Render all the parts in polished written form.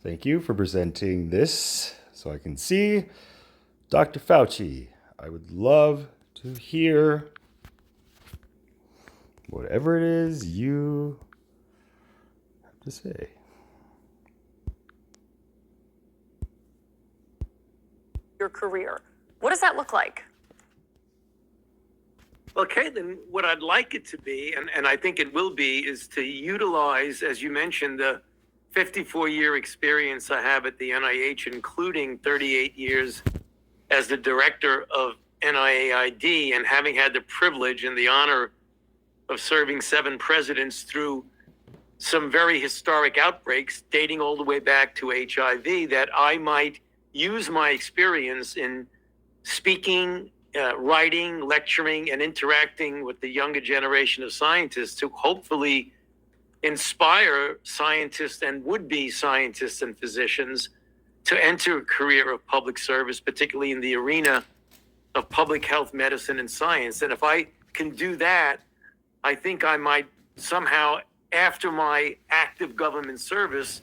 Thank you for presenting this so I can see. Dr. Fauci, I would love to hear whatever it is you have to say. Your career. What does that look like? Well, Caitlin, what I'd like it to be, and I think it will be, is to utilize, as you mentioned, the 54-year experience I have at the NIH, including 38 years as the director of NIAID, and having had the privilege and the honor of serving 7 presidents through some very historic outbreaks dating all the way back to HIV, that I might use my experience in speaking, writing, lecturing, and interacting with the younger generation of scientists to hopefully inspire scientists and would-be scientists and physicians to enter a career of public service, particularly in the arena of public health, medicine, and science. And if I can do that, I think I might somehow, after my active government service,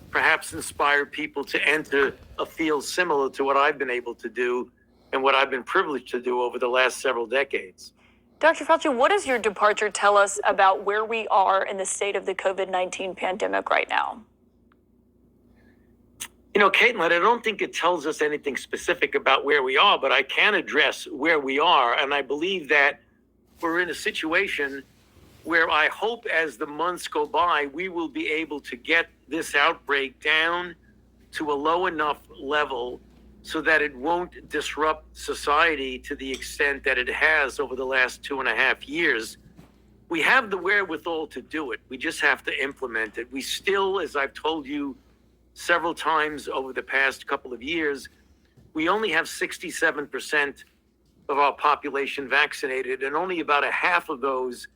perhaps inspire people to enter a field similar to what I've been able to do and what I've been privileged to do over the last several decades. Dr. Fauci, what does your departure tell us about where we are in the state of the COVID-19 pandemic right now? You know, Caitlin, I don't think it tells us anything specific about where we are, but I can address where we are. And I believe that we're in a situation where I hope as the months go by, we will be able to get this outbreak down to a low enough level so that it won't disrupt society to the extent that it has over the last 2.5 years. We have the wherewithal to do it. We just have to implement it. We still, as I've told you several times over the past couple of years, we only have 67% of our population vaccinated, and only about a half of those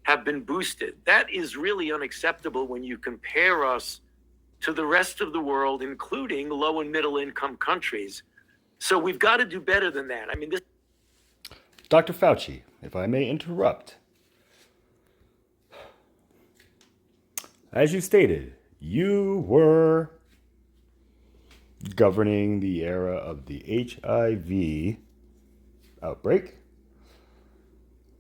have been boosted. That is really unacceptable when you compare us to the rest of the world, including low and middle income countries. So we've got to do better than that. I mean, this. Dr. Fauci, if I may interrupt. As you stated, you were governing the era of the HIV outbreak.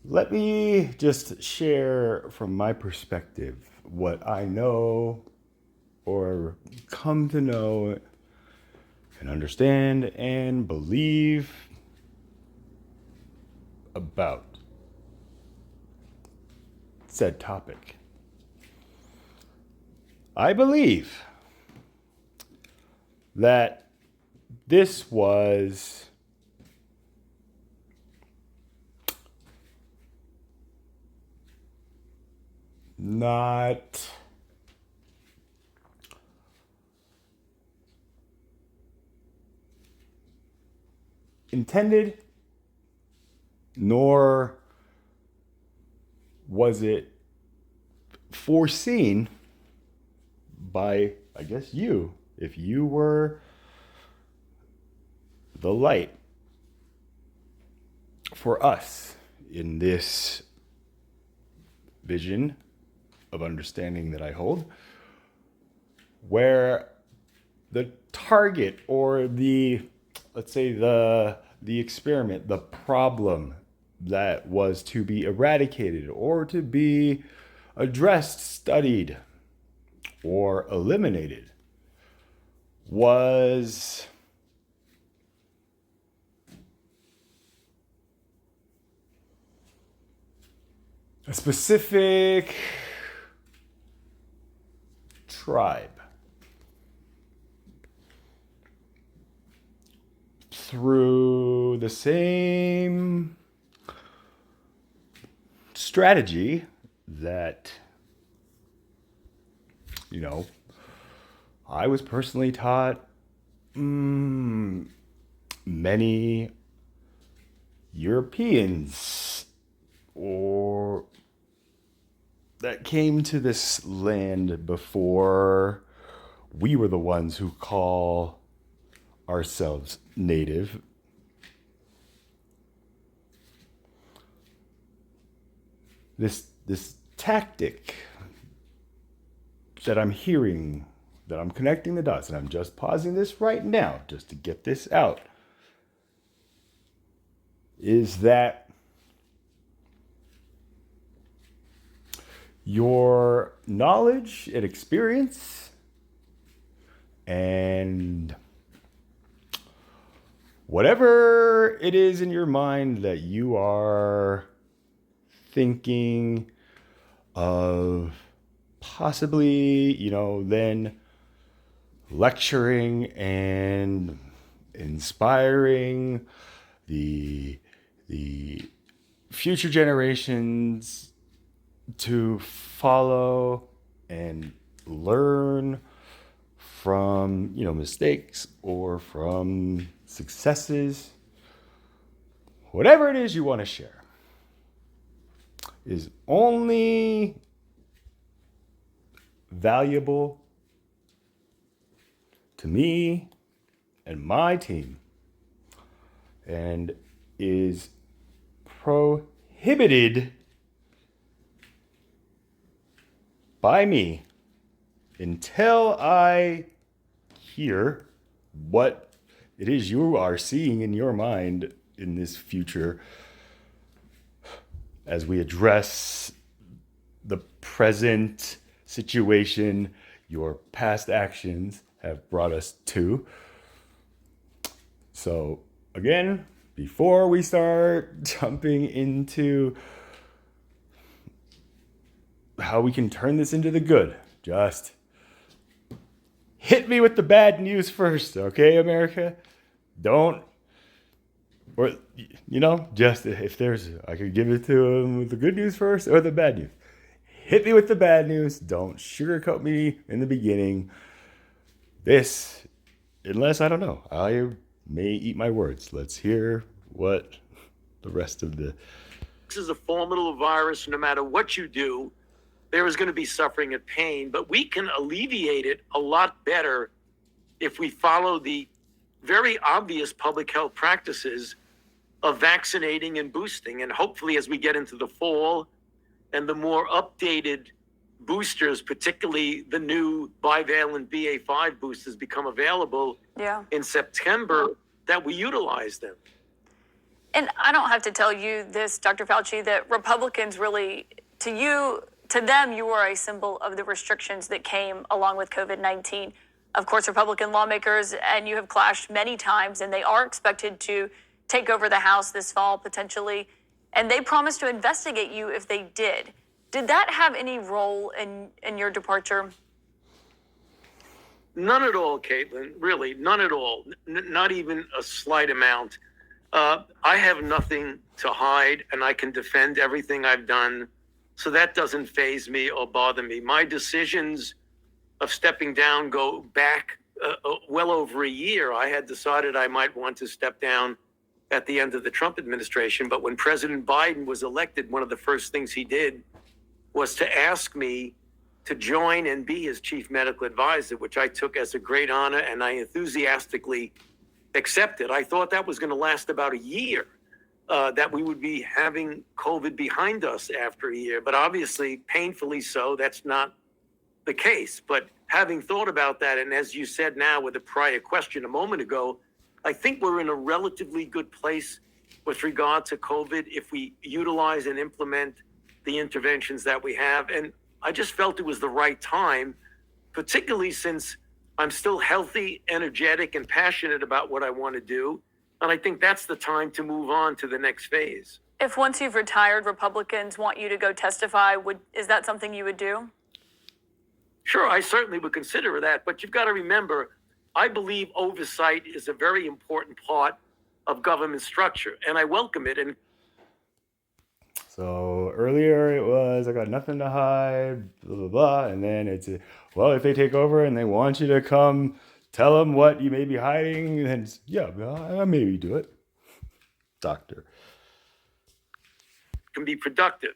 Let me just share from my perspective what I know or come to know and understand and believe about said topic. I believe that this was not intended, nor was it foreseen by, I guess, you, if you were the light for us in this vision of understanding that I hold, where the target or the, let's say the experiment, the problem that was to be eradicated or to be addressed, studied, or eliminated was a specific tribe through the same strategy that, I was personally taught many Europeans or that came to this land before we were the ones who call ourselves native. This tactic that I'm hearing that I'm connecting the dots, and I'm just pausing this right now just to get this out, is that your knowledge and experience and whatever it is in your mind that you are thinking of possibly, then lecturing and inspiring the future generations to follow and learn from, mistakes or from successes, whatever it is you want to share, is only valuable to me and my team, and is prohibited by me until I hear what it is you are seeing in your mind in this future as we address the present situation your past actions have brought us to. So again, before we start jumping into how we can turn this into the good, just hit me with the bad news first, okay, America? Don't, or, just if there's, I could give it to them with the good news first or the bad news. Hit me with the bad news. Don't sugarcoat me in the beginning. This, unless, I don't know, I may eat my words. Let's hear what the rest of the... This is a formidable virus. No matter what you do, there is going to be suffering and pain, but we can alleviate it a lot better if we follow the very obvious public health practices of vaccinating and boosting. And hopefully, as we get into the fall and the more updated boosters, particularly the new bivalent BA.5 boosters, become available in September, that we utilize them. And I don't have to tell you this, Dr. Fauci, that Republicans really, to them, you are a symbol of the restrictions that came along with COVID-19. Of course, Republican lawmakers, and you have clashed many times, and they are expected to take over the House this fall, potentially. And they promised to investigate you if they did. Did that have any role in your departure? None at all, Caitlin. Really, none at all. Not even a slight amount. I have nothing to hide, and I can defend everything I've done. So that doesn't faze me or bother me. My decisions of stepping down go back well over a year. I had decided I might want to step down at the end of the Trump administration. But when President Biden was elected, one of the first things he did was to ask me to join and be his chief medical advisor, which I took as a great honor and I enthusiastically accepted. I thought that was going to last about a year, that we would be having COVID behind us after a year. But obviously, painfully so, that's not the case. But having thought about that, and as you said now with a prior question a moment ago, I think we're in a relatively good place with regard to COVID if we utilize and implement the interventions that we have. And I just felt it was the right time, particularly since I'm still healthy, energetic, and passionate about what I want to do. And I think that's the time to move on to the next phase. If once you've retired, Republicans want you to go testify, is that something you would do? Sure, I certainly would consider that. But you've got to remember, I believe oversight is a very important part of government structure, and I welcome it. And so earlier it was, I got nothing to hide, blah, blah, blah. And then it's, well, if they take over and they want you to come tell them what you may be hiding, then yeah, I maybe do it. Doctor. Can be productive.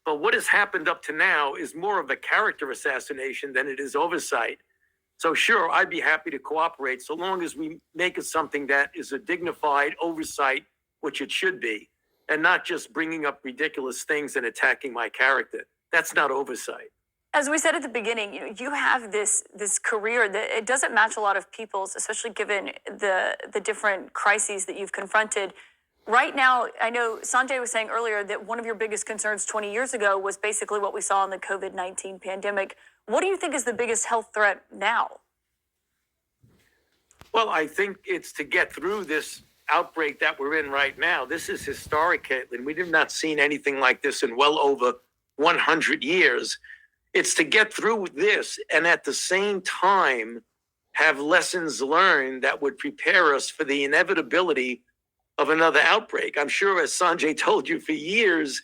But what has happened up to now is more of a character assassination than it is oversight. So sure, I'd be happy to cooperate so long as we make it something that is a dignified oversight, which it should be, and not just bringing up ridiculous things and attacking my character. That's not oversight. As we said at the beginning, you have this career that it doesn't match a lot of people's, especially given the different crises that you've confronted. Right now, I know Sanjay was saying earlier that one of your biggest concerns 20 years ago was basically what we saw in the COVID-19 pandemic. What do you think is the biggest health threat now? Well, I think it's to get through this outbreak that we're in right now. This is historic, Caitlin. We have not seen anything like this in well over 100 years. It's to get through this and at the same time have lessons learned that would prepare us for the inevitability of another outbreak. I'm sure, as Sanjay told you for years,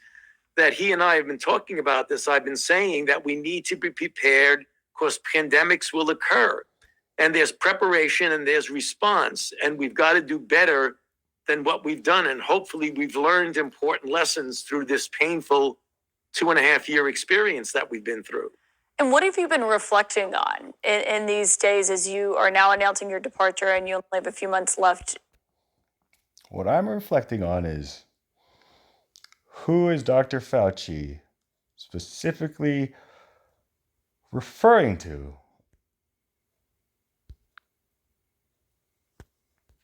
that he and I have been talking about this. I've been saying that we need to be prepared because pandemics will occur. And there's preparation and there's response. And we've got to do better than what we've done. And hopefully we've learned important lessons through this painful 2.5-year experience that we've been through. And what have you been reflecting on in these days as you are now announcing your departure and you only have a few months left? What I'm reflecting on is, who is Dr. Fauci specifically referring to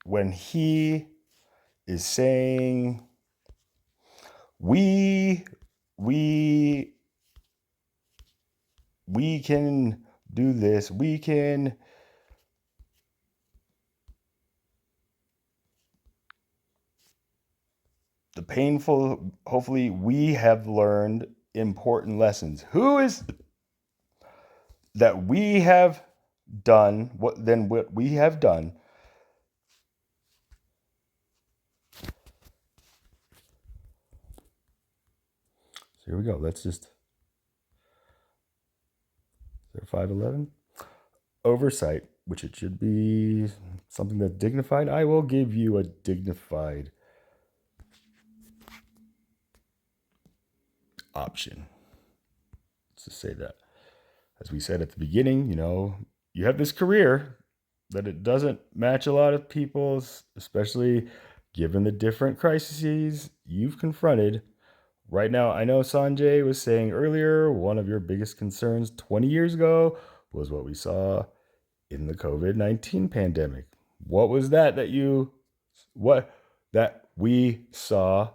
when he is saying we can do this, we can the painful, hopefully we have learned important lessons. Who is that we have done what we have done? So here we go. Let's just 511 oversight, which it should be something that's dignified. I will give you a dignified option. Let's just say that. As we said at the beginning, you have this career that it doesn't match a lot of people's, especially given the different crises you've confronted. Right now, I know Sanjay was saying earlier, one of your biggest concerns 20 years ago was what we saw in the COVID-19 pandemic. What was that we saw?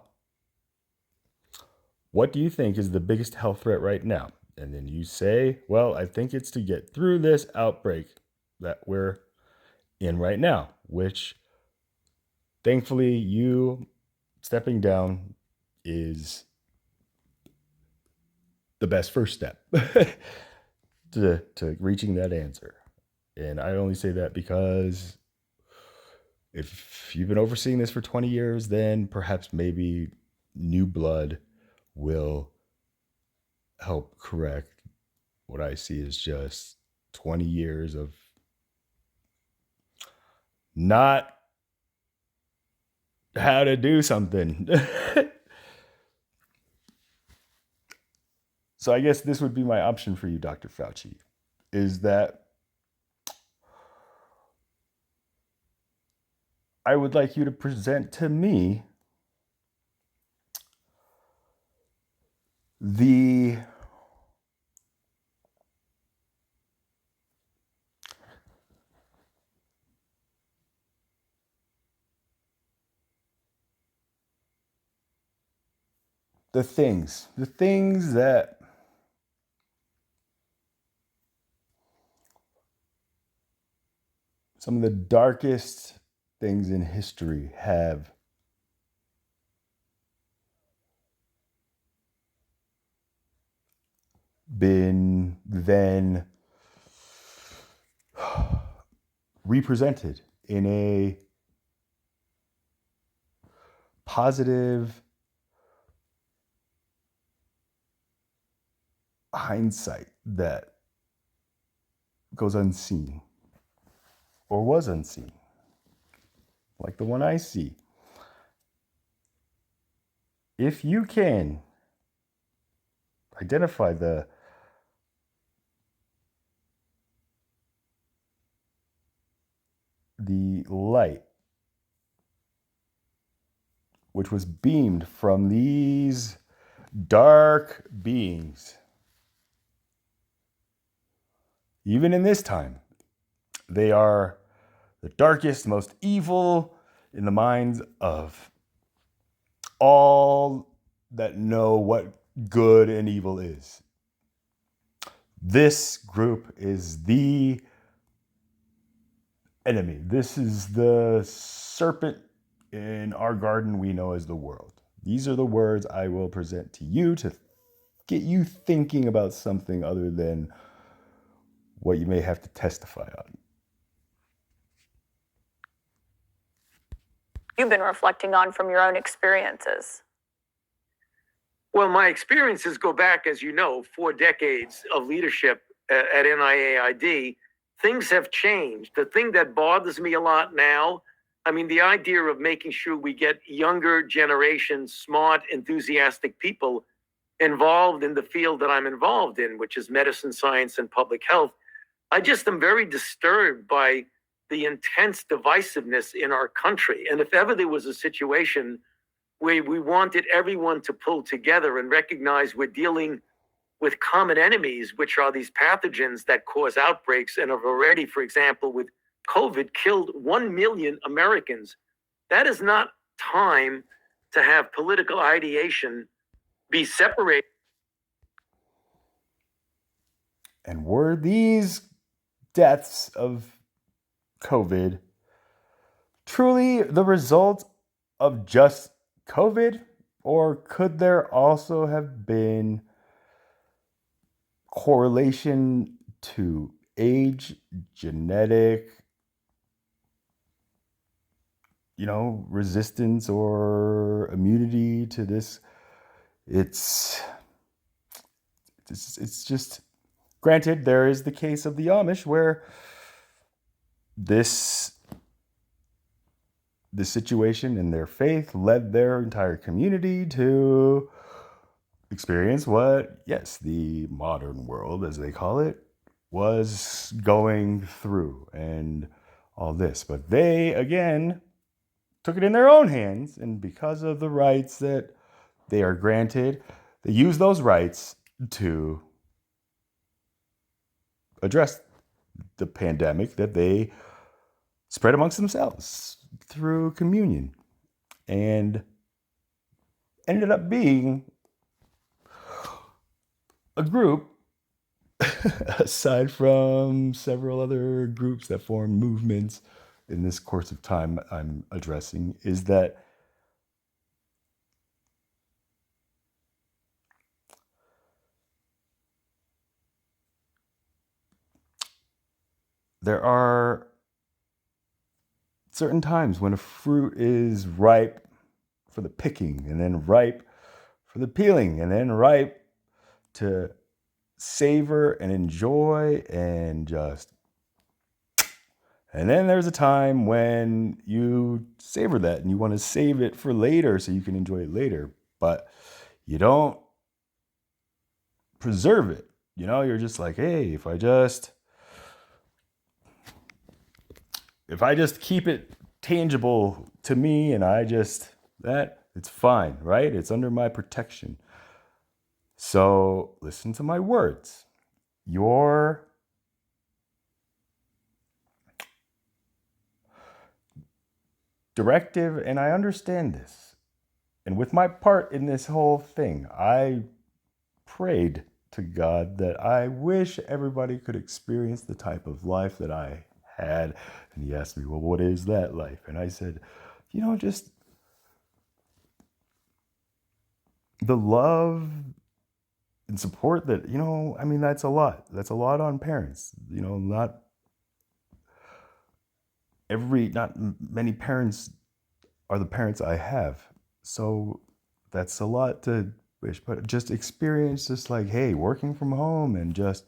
What do you think is the biggest health threat right now? And then you say, well, I think it's to get through this outbreak that we're in right now, which thankfully you stepping down is the best first step to reaching that answer. And I only say that because if you've been overseeing this for 20 years, then perhaps maybe new blood will help correct what I see as just 20 years of not how to do something. So I guess this would be my option for you, Dr. Fauci, is that I would like you to present to me the things that some of the darkest things in history have been then represented in a positive hindsight that goes unseen or was unseen, like the one I see. If you can identify the light which was beamed from these dark beings even in this time, they are the darkest, most evil in the minds of all that know what good and evil is. This group is the enemy. This is the serpent in our garden we know as the world. These are the words I will present to you to get you thinking about something other than what you may have to testify on. You've been reflecting on from your own experiences. Well, my experiences go back, as you know, 4 decades of leadership at NIAID. Things have changed. The thing that bothers me a lot now, I mean, the idea of making sure we get younger generations, smart, enthusiastic people involved in the field that I'm involved in, which is medicine, science, and public health. I just am very disturbed by the intense divisiveness in our country. And if ever there was a situation where we wanted everyone to pull together and recognize we're dealing with common enemies, which are these pathogens that cause outbreaks and have already, for example, with COVID, killed 1 million Americans. That is not time to have political ideation be separated. And were these deaths of COVID truly the result of just COVID? Or could there also have been correlation to age, genetic, resistance or immunity to this? It's just, granted, there is the case of the Amish where this situation and their faith led their entire community to experience what, yes, the modern world, as they call it, was going through and all this. But they, again, took it in their own hands, and because of the rights that they are granted, they use those rights to address the pandemic that they spread amongst themselves through communion, and ended up being a group, aside from several other groups that form movements in this course of time I'm addressing, is that there are certain times when a fruit is ripe for the picking, and then ripe for the peeling, and then ripe to savor and enjoy, and then there's a time when you savor that and you want to save it for later so you can enjoy it later, but you don't preserve it. You're just like, hey, if I just keep it tangible to me, and it's fine, right? It's under my protection. So listen to my words. Your directive, and I understand this, and with my part in this whole thing, I prayed to God that I wish everybody could experience the type of life that I had. And he asked me, well, what is that life? And I said, just the love and support that, that's a lot. That's a lot on parents. Not many parents are the parents I have. So that's a lot to wish, but just experience just like, hey, working from home and just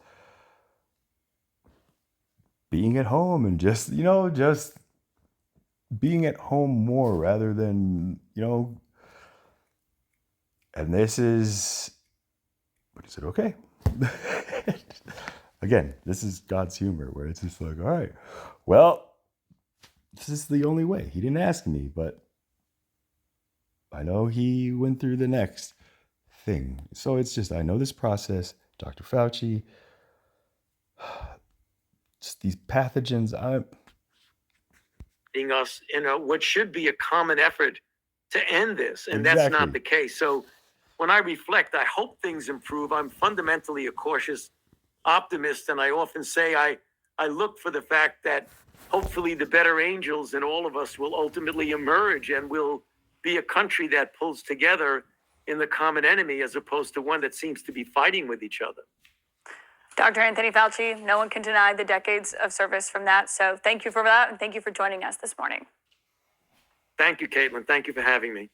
being at home, and just being at home more rather than, and this is, but he said, okay. Again, this is God's humor, where it's just like, all right, well, this is the only way. He didn't ask me, but I know he went through the next thing. So it's just, I know this process. Dr. Fauci, these pathogens. Us in what should be a common effort to end this, and that's not the case. So when I reflect, I hope things improve. I'm fundamentally a cautious optimist, and I often say I look for the fact that hopefully the better angels in all of us will ultimately emerge, and will be a country that pulls together in the common enemy as opposed to one that seems to be fighting with each other. Dr. Anthony Fauci, no one can deny the decades of service from that. So thank you for that, and thank you for joining us this morning. Thank you, Caitlin. Thank you for having me.